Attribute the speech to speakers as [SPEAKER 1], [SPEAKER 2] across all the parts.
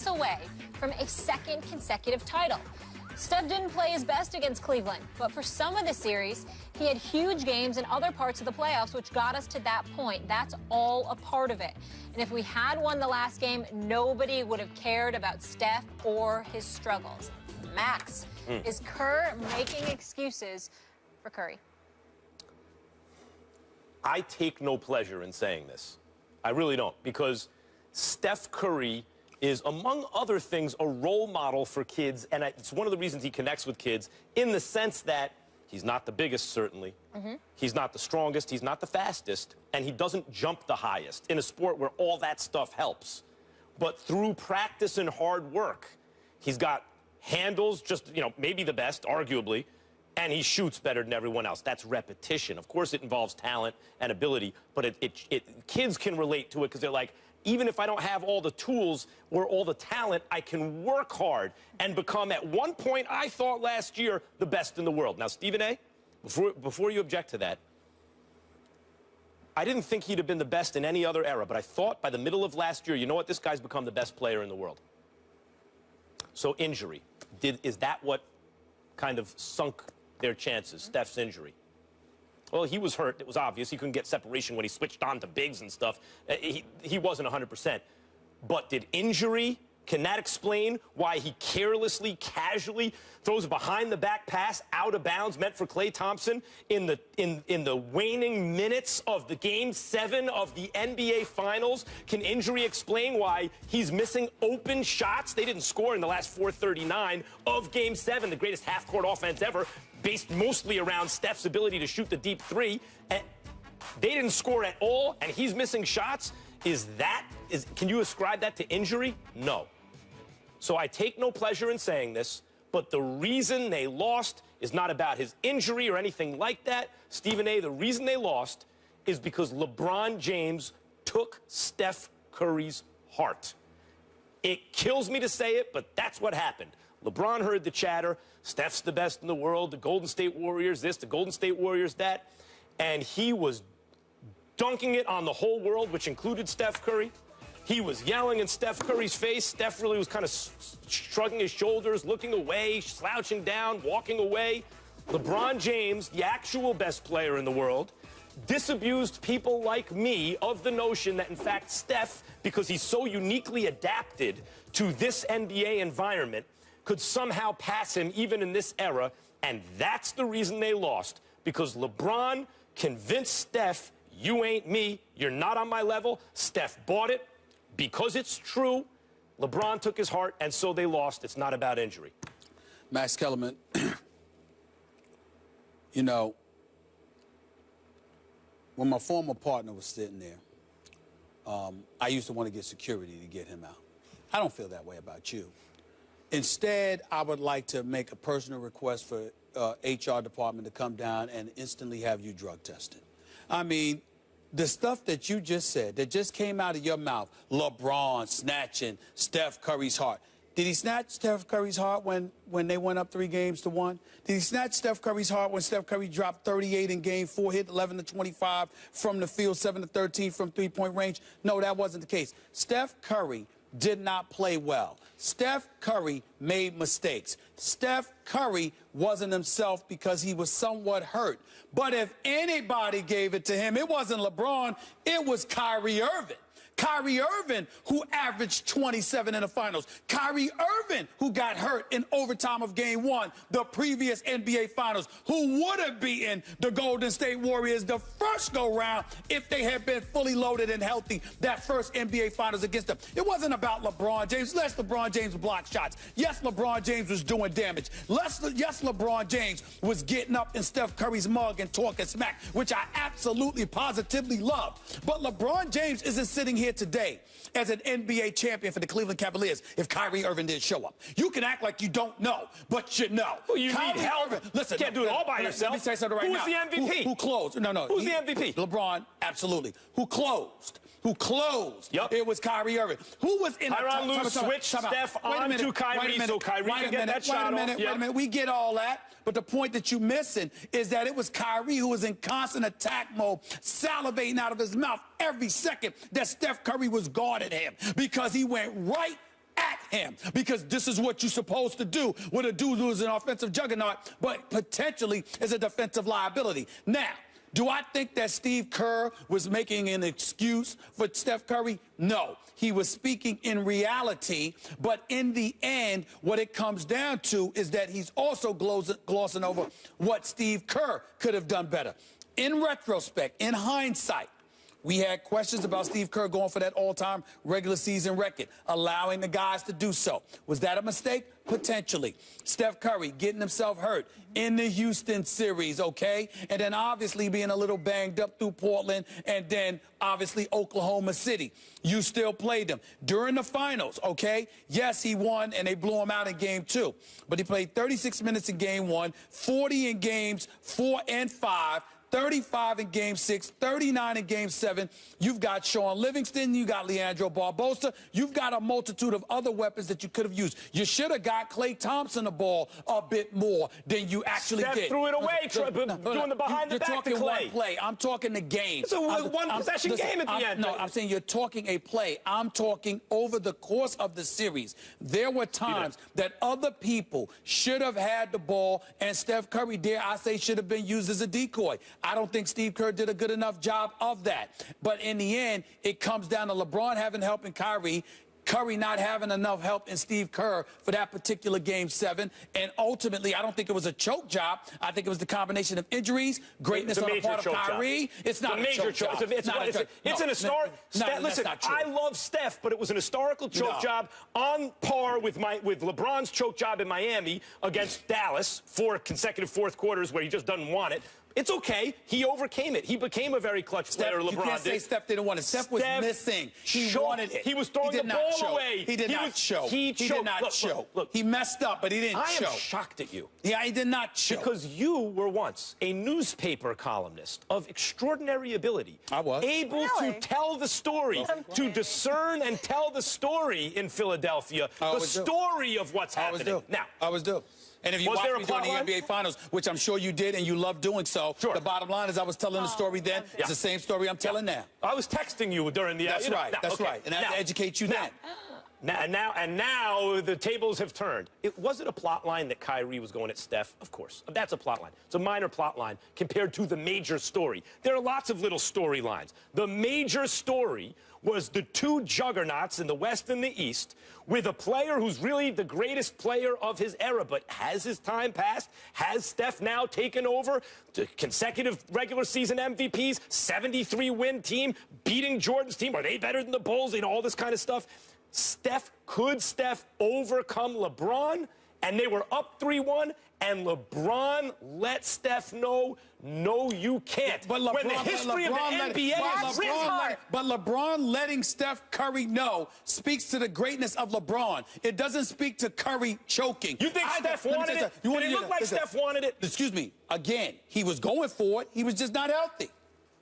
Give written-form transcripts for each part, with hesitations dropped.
[SPEAKER 1] away from a second consecutive title. Steph didn't play his best against Cleveland, but for some of the series, he had huge games in other parts of the playoffs, which got us to that point. That's all a part of it. And if we had won the last game, nobody would have cared about Steph or his struggles. Max, is Kerr making excuses for Curry?
[SPEAKER 2] I take no pleasure in saying this. I really don't, because Steph Curry is, among other things, a role model for kids, and it's one of the reasons he connects with kids in the sense that he's not the biggest, certainly. He's not the strongest, he's not the fastest, and he doesn't jump the highest in a sport where all that stuff helps. But through practice and hard work, he's got handles, just, maybe the best, arguably, and he shoots better than everyone else. That's repetition. Of course, it involves talent and ability, but kids can relate to it because they're like, even if I don't have all the tools or all the talent, I can work hard and become, at one point, I thought last year, the best in the world. Now, Stephen A., before you object to that, I didn't think he'd have been the best in any other era, but I thought by the middle of last year, you know what, this guy's become the best player in the world. So injury, is that what kind of sunk their chances, Steph's injury? Well, he was hurt. It was obvious. He couldn't get separation when he switched on to bigs and stuff. He wasn't 100%. But did injury, can that explain why he carelessly, casually throws a behind-the-back pass out of bounds meant for Klay Thompson in the waning minutes of the Game 7 of the NBA Finals? Can injury explain why he's missing open shots? They didn't score in the last 4:39 of Game 7, the greatest half-court offense ever, based mostly around Steph's ability to shoot the deep three. And they didn't score at all, and he's missing shots. Can you ascribe that to injury? No. So I take no pleasure in saying this, but the reason they lost is not about his injury or anything like that. Stephen A., the reason they lost is because LeBron James took Steph Curry's heart. It kills me to say it, but that's what happened. LeBron heard the chatter. Steph's the best in the world. The Golden State Warriors this, the Golden State Warriors that. And he was dunking it on the whole world, which included Steph Curry. He was yelling in Steph Curry's face. Steph really was kind of shrugging his shoulders, looking away, slouching down, walking away. LeBron James, the actual best player in the world, disabused people like me of the notion that, in fact, Steph, because he's so uniquely adapted to this NBA environment, could somehow pass him even in this era. And that's the reason they lost, because LeBron convinced Steph, you ain't me, you're not on my level. Steph bought it. Because it's true, LeBron took his heart, and so they lost. It's not about injury.
[SPEAKER 3] Max Kellerman, you know, when my former partner was sitting there, I used to want to get security to get him out. I don't feel that way about you. Instead, I would like to make a personal request for HR department to come down and instantly have you drug tested. I mean, the stuff that you just said, that just came out of your mouth, LeBron snatching Steph Curry's heart. Did he snatch Steph Curry's heart when they went up 3-1? Did he snatch Steph Curry's heart when Steph Curry dropped 38 in Game 4, hit 11-25 from the field, 7-13 from three-point range? No, that wasn't the case. Steph Curry did not play well. Steph Curry made mistakes. Steph Curry wasn't himself because he was somewhat hurt. But if anybody gave it to him, it wasn't LeBron, it was Kyrie Irving. Kyrie Irving, who averaged 27 in the finals. Kyrie Irving, who got hurt in overtime of Game 1, the previous NBA Finals, who would have beaten the Golden State Warriors the first go-round if they had been fully loaded and healthy that first NBA Finals against them. It wasn't about LeBron James. Yes, LeBron James blocked shots. Yes, LeBron James was doing damage. Yes, LeBron James was getting up in Steph Curry's mug and talking smack, which I absolutely, positively love. But LeBron James isn't sitting here today as an NBA champion for the Cleveland Cavaliers if Kyrie Irving didn't show up. You can act like you don't know, but you know.
[SPEAKER 2] Well, you need help.
[SPEAKER 3] Listen,
[SPEAKER 2] you can't do it all by yourself.
[SPEAKER 3] Let me say something right now.
[SPEAKER 2] Who's the MVP?
[SPEAKER 3] Who closed? No.
[SPEAKER 2] Who's the MVP?
[SPEAKER 3] LeBron, absolutely. Who closed? Yep. It was Kyrie Irving. Who was in
[SPEAKER 2] Tyronn Lue switched Steph on to Kyrie so Kyrie can get that shot off.
[SPEAKER 3] Wait a minute. We get all that. But the point that you're missing is that it was Kyrie who was in constant attack mode, salivating out of his mouth every second that Steph Curry was guarding him because he went right at him, because this is what you're supposed to do with a dude who's an offensive juggernaut, but potentially is a defensive liability. Now, do I think that Steve Kerr was making an excuse for Steph Curry? No. He was speaking in reality, but in the end, what it comes down to is that he's also glossing over what Steve Kerr could have done better. In retrospect, in hindsight, we had questions about Steve Kerr going for that all-time regular season record, allowing the guys to do so. Was that a mistake? Potentially. Steph Curry getting himself hurt in the Houston series, okay? And then obviously being a little banged up through Portland, and then obviously Oklahoma City. You still played them. During the finals, okay? Yes, he won, and they blew him out in Game 2. But he played 36 minutes in Game 1, 40 in Games 4 and 5, 35 in Game 6, 39 in Game 7. You've got Sean Livingston. You got Leandro Barbosa. You've got a multitude of other weapons that you could have used. You should have got Klay Thompson the ball a bit more than you actually
[SPEAKER 2] Steph
[SPEAKER 3] did.
[SPEAKER 2] threw it away, doing the behind-the-back to Klay.
[SPEAKER 3] You're talking one play. I'm talking the game.
[SPEAKER 2] It's a one-possession game at the end.
[SPEAKER 3] No, I'm saying you're talking a play. I'm talking over the course of the series. There were times that other people should have had the ball, and Steph Curry, dare I say, should have been used as a decoy. I don't think Steve Kerr did a good enough job of that. But in the end, it comes down to LeBron having help in Kyrie, Curry not having enough help in Steve Kerr for that particular Game 7. And ultimately, I don't think it was a choke job. I think it was the combination of injuries, greatness on the part of Kyrie. It's not a major choke job.
[SPEAKER 2] It's an historic. Listen, I love Steph, but it was an historical choke job on par with LeBron's choke job in Miami against Dallas, 4 consecutive fourth quarters where he just doesn't want it. It's okay. He overcame it. He became a very clutch player, LeBron did.
[SPEAKER 3] You can't say Steph didn't want it. Steph was missing. He wanted it.
[SPEAKER 2] He was throwing the ball away.
[SPEAKER 3] He did not choke.
[SPEAKER 2] He
[SPEAKER 3] did not choke. Look, he messed up, but he didn't choke.
[SPEAKER 2] I am shocked at you.
[SPEAKER 3] Yeah, he did not choke.
[SPEAKER 2] Because you were once a newspaper columnist of extraordinary ability.
[SPEAKER 3] I was.
[SPEAKER 2] Able to tell the story, to discern and tell the story in Philadelphia, the story of what's happening. Now,
[SPEAKER 3] I was due. And if you watched me during the NBA Finals, which I'm sure you did and you love doing so, the bottom line is I was telling the story then. It's the same story I'm telling now.
[SPEAKER 2] I was texting you during the...
[SPEAKER 3] That's right. That's right. And I have to educate you then.
[SPEAKER 2] Now the tables have turned. Was it a plot line that Kyrie was going at Steph? Of course. That's a plot line. It's a minor plot line compared to the major story. There are lots of little storylines. The major story was the two juggernauts in the West and the East with a player who's really the greatest player of his era. But has his time passed? Has Steph now taken over? The consecutive regular season MVPs, 73-win team, beating Jordan's team. Are they better than the Bulls? You know, all this kind of stuff. Could Steph overcome LeBron? And they were up 3-1, and LeBron let Steph know, no, you can't.
[SPEAKER 3] But LeBron,
[SPEAKER 2] when the history of the NBA is written.
[SPEAKER 3] But LeBron letting Steph Curry know speaks to the greatness of LeBron. It doesn't speak to Curry choking.
[SPEAKER 2] You think Steph wanted it? Did it look like Steph wanted it?
[SPEAKER 3] Excuse me. Again, he was going for it. He was just not healthy.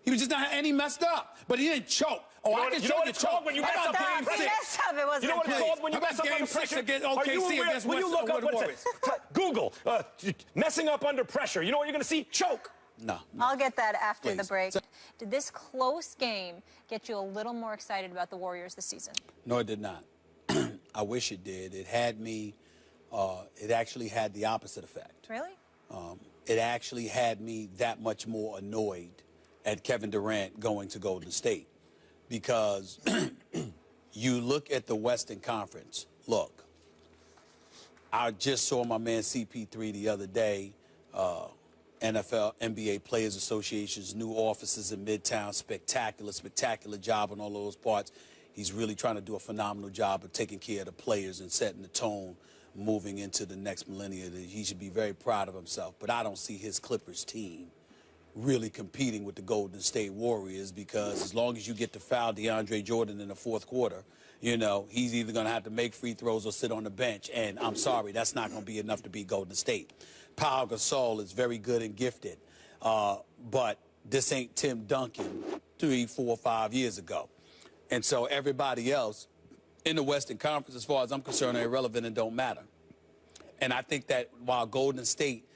[SPEAKER 3] He was just not, and he messed up. But he didn't choke. Oh, I can show you choke.
[SPEAKER 2] When you mess up Game 6. You know what it's called when you mess up under pressure?
[SPEAKER 3] Against OKC against Warriors.
[SPEAKER 2] Google, messing up under pressure. You know what you're going to see? Choke.
[SPEAKER 3] No.
[SPEAKER 1] I'll get that after the break. Did this close game get you a little more excited about the Warriors this season?
[SPEAKER 3] No, it did not. I wish it did. It had me, it actually had the opposite effect.
[SPEAKER 1] Really?
[SPEAKER 3] It actually had me that much more annoyed at Kevin Durant going to Golden State. Because you look at the Western Conference. Look, I just saw my man CP3 the other day. NBA Players Association's new offices in Midtown. Spectacular job on all of those parts. He's really trying to do a phenomenal job of taking care of the players and setting the tone moving into the next millennia. He should be very proud of himself. But I don't see his Clippers team really competing with the Golden State Warriors, because as long as you get to foul DeAndre Jordan in the fourth quarter, you know, he's either going to have to make free throws or sit on the bench. And I'm sorry, that's not going to be enough to beat Golden State. Pau Gasol is very good and gifted, but this ain't Tim Duncan 3, 4, 5 years ago. And so everybody else in the Western Conference, as far as I'm concerned, are irrelevant and don't matter. And I think that while Golden State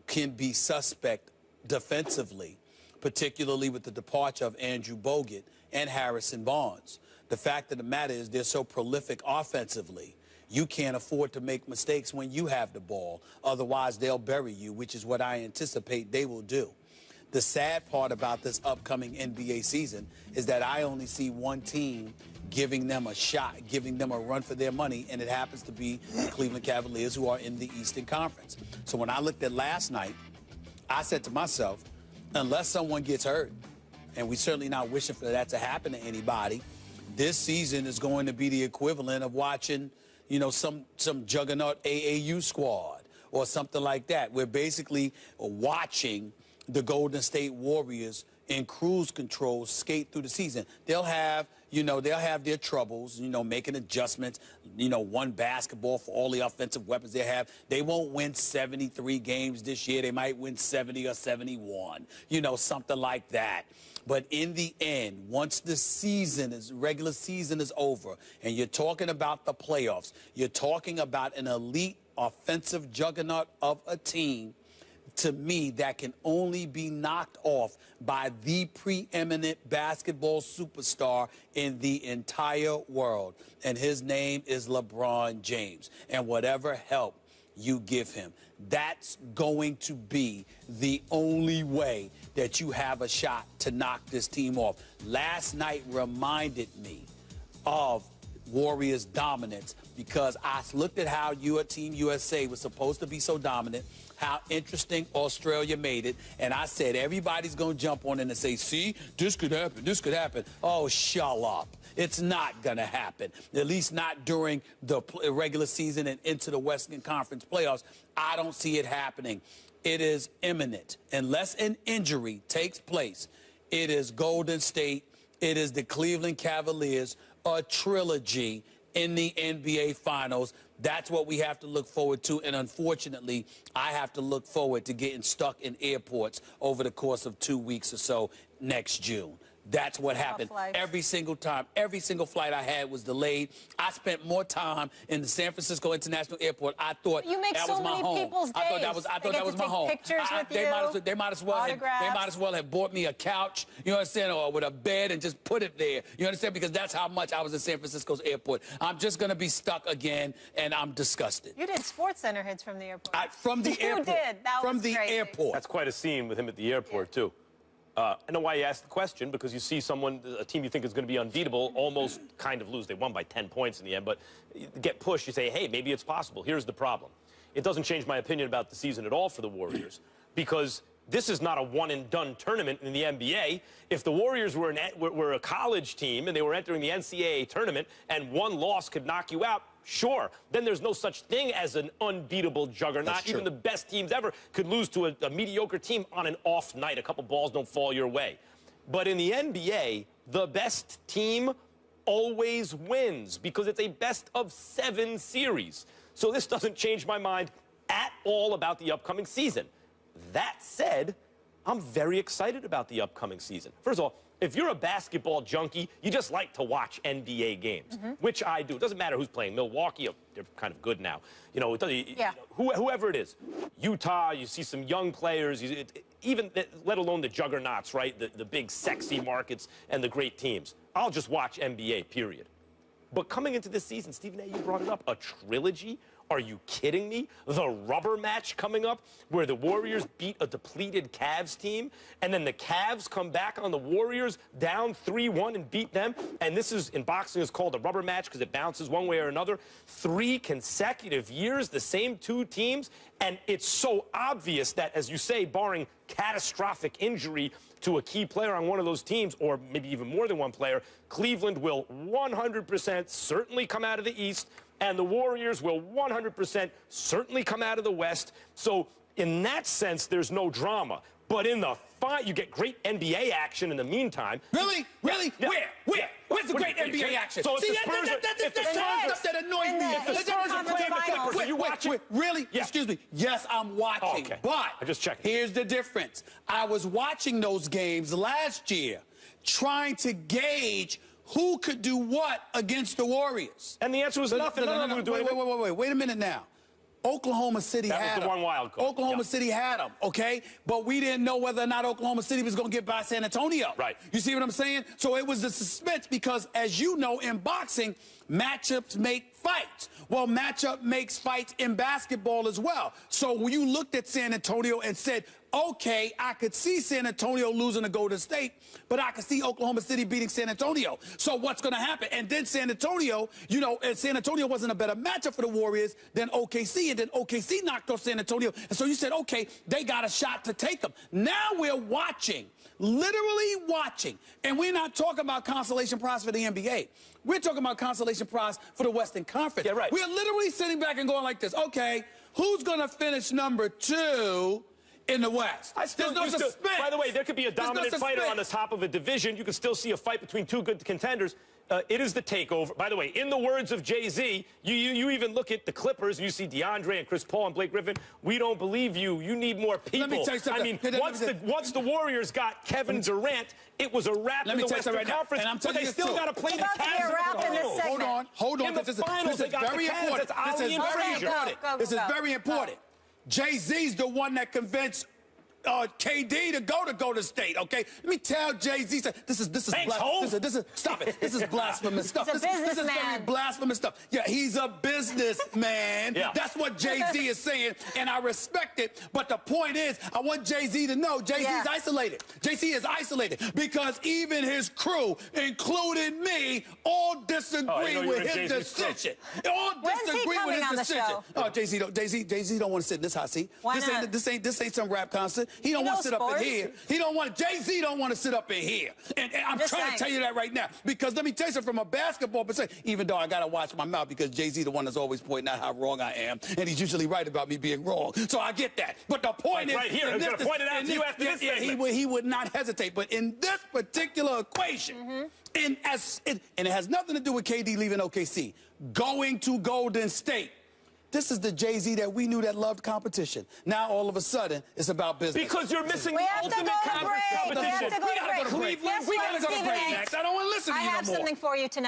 [SPEAKER 3] can be suspect defensively, particularly with the departure of Andrew Bogut and Harrison Barnes, the fact of the matter is they're so prolific offensively You can't afford to make mistakes when you have the ball. Otherwise, they'll bury you, which is what I anticipate they will do. The sad part about this upcoming NBA season is that I only see one team giving them a shot, giving them a run for their money, and it happens to be the Cleveland Cavaliers, who are in the Eastern Conference. So when I looked at last night, I said to myself, unless someone gets hurt, and we're certainly not wishing for that to happen to anybody, this season is going to be the equivalent of watching, you know, some juggernaut AAU squad or something like that. We're basically watching the Golden State Warriors in cruise control skate through the season. They'll have, they'll have their troubles, making adjustments, one basketball for all the offensive weapons they have. They won't win 73 games this year. They might win 70 or 71, something like that. But in the end, once the regular season is over, and you're talking about the playoffs, you're talking about an elite offensive juggernaut of a team, to me, that can only be knocked off by the preeminent basketball superstar in the entire world. And his name is LeBron James. And whatever help you give him, that's going to be the only way that you have a shot to knock this team off. Last night reminded me of Warriors' dominance, because I looked at how Team USA was supposed to be so dominant, how interesting Australia made it, and I said everybody's going to jump on it and say, see, this could happen, this could happen. Oh, shut up. It's not going to happen, at least not during the regular season and into the Western Conference playoffs. I don't see it happening. It is imminent. Unless an injury takes place, it is Golden State, it is the Cleveland Cavaliers, a trilogy in the NBA Finals. That's what we have to look forward to. And unfortunately, I have to look forward to getting stuck in airports over the course of 2 weeks or so next June. That's what happened every single time. Every single flight I had was delayed. I spent more time in the San Francisco International Airport. I thought
[SPEAKER 1] you make
[SPEAKER 3] that
[SPEAKER 1] so
[SPEAKER 3] was my
[SPEAKER 1] many
[SPEAKER 3] home.
[SPEAKER 1] people's days.
[SPEAKER 3] I thought that was my home.
[SPEAKER 1] Pictures with you,
[SPEAKER 3] they might as well have bought me a couch, you understand, or with a bed and just put it there. You understand? Because that's how much I was in San Francisco's airport. I'm just going to be stuck again, and I'm disgusted.
[SPEAKER 1] You did Sports Center hits from the airport.
[SPEAKER 3] From the airport.
[SPEAKER 1] You did. That was
[SPEAKER 3] from the
[SPEAKER 1] crazy.
[SPEAKER 3] airport.
[SPEAKER 2] That's quite a scene with him at the airport, too. I know why you asked the question, because you see a team you think is going to be unbeatable, almost kind of lose. They won by 10 points in the end, but you get pushed. You say, hey, maybe it's possible. Here's the problem. It doesn't change my opinion about the season at all for the Warriors, because this is not a one-and-done tournament in the NBA. If the Warriors were a college team and they were entering the NCAA tournament and one loss could knock you out, sure, then there's no such thing as an unbeatable juggernaut. Even the best teams ever could lose to a mediocre team on an off night. A couple balls don't fall your way. But in the NBA, the best team always wins, because it's a best-of-7 series. So this doesn't change my mind at all about the upcoming season. That said, I'm very excited about the upcoming season. First of all, if you're a basketball junkie, you just like to watch NBA games, which I do. It doesn't matter who's playing. Milwaukee, they're kind of good now. Whoever it is. Utah, you see some young players, let alone the juggernauts, right? The big, sexy markets and the great teams. I'll just watch NBA, period. But coming into this season, Stephen A., you brought it up, a trilogy? Are you kidding me? The rubber match coming up where the Warriors beat a depleted Cavs team, and then the Cavs come back on the Warriors down 3-1 and beat them. And this is, in boxing, is called a rubber match because it bounces one way or another. 3 consecutive years, the same 2 teams. And it's so obvious that, as you say, barring catastrophic injury to a key player on one of those teams, or maybe even more than one player, Cleveland will 100% certainly come out of the East, and the Warriors will 100% certainly come out of the West. So in that sense, there's no drama. But in the fight, you get great NBA action in the meantime.
[SPEAKER 3] Really? Really?
[SPEAKER 2] Yeah.
[SPEAKER 3] Where? Where's the great NBA action?
[SPEAKER 2] So
[SPEAKER 3] See, that's stuff that annoys me.
[SPEAKER 2] If the Spurs are playing the Clippers, are you watching?
[SPEAKER 3] Really?
[SPEAKER 2] Yeah.
[SPEAKER 3] Excuse me. Yes, I'm watching.
[SPEAKER 2] Oh, okay.
[SPEAKER 3] But
[SPEAKER 2] I'm just checking.
[SPEAKER 3] Here's the difference. I was watching those games last year, trying to gauge who could do what against the Warriors.
[SPEAKER 2] And the answer was nothing.
[SPEAKER 3] Wait a minute now. Oklahoma City had them.
[SPEAKER 2] That was the one wild card.
[SPEAKER 3] Oklahoma City had them, okay? But we didn't know whether or not Oklahoma City was going to get by San Antonio.
[SPEAKER 2] Right.
[SPEAKER 3] You see what I'm saying? So it was the suspense because, as you know, in boxing, Matchups make fights. Well, matchup makes fights in basketball as well. So when you looked at San Antonio and said, okay, I could see San Antonio losing to Golden State, but I could see Oklahoma City beating San Antonio. So what's going to happen? And then San Antonio, you know, and San Antonio wasn't a better matchup for the Warriors than OKC, and then OKC knocked off San Antonio. And so you said, okay, they got a shot to take them. Now we're watching, literally watching, and we're not talking about consolation prize for the NBA. We're talking about consolation prize for the Western Conference.
[SPEAKER 2] Yeah, right.
[SPEAKER 3] We're literally sitting back and going like this, okay, who's going to finish number 2 in the West?
[SPEAKER 2] There's no suspense. By the way, there could be a dominant fighter on the top of a division. You could still see a fight between two good contenders. It is the takeover. By the way, in the words of Jay-Z, you even look at the Clippers and you see DeAndre and Chris Paul and Blake Griffin. We don't believe you. You need more people.
[SPEAKER 3] Let me tell you something.
[SPEAKER 2] I mean, once the Warriors got Kevin Durant, it was a wrap in the Western Conference.
[SPEAKER 3] And I'm
[SPEAKER 2] but they still got to play the Cavs.
[SPEAKER 3] Hold on.
[SPEAKER 2] This is very important.
[SPEAKER 3] This is very important. Jay-Z's the one that convinced KD to go to Golden State, okay? Let me tell Jay-Z, this is stop it. This is blasphemous stuff. This is very blasphemous stuff. Yeah, he's a businessman.
[SPEAKER 2] Yeah.
[SPEAKER 3] That's what Jay-Z is saying, and I respect it. But the point is, I want Jay-Z to know Jay-Z's isolated. Jay-Z is isolated because even his crew, including me, all disagree with his decision. All disagree with his decision. Oh, Jay-Z don't want to sit in this hot seat.
[SPEAKER 1] Why not?
[SPEAKER 3] This ain't some rap concert. He don't want to sit up in here. Jay-Z don't want to sit up in here. And I'm trying to tell you that right now. Because let me tell you something from a basketball perspective, even though I got to watch my mouth because Jay-Z the one that's always pointing out how wrong I am. And he's usually right about me being wrong. So I get that. But the point is...
[SPEAKER 2] Right here. I'm going to point it out to you after this segment.
[SPEAKER 3] He would not hesitate. But in this particular equation, and it has nothing to do with KD leaving OKC, going to Golden State. This is the Jay-Z that we knew that loved competition. Now, all of a sudden, it's about business.
[SPEAKER 2] Because you're missing the ultimate competition.
[SPEAKER 1] We have to go to break.
[SPEAKER 3] We got to go to break next. I don't want to listen to you no more.
[SPEAKER 1] I have something for you tonight.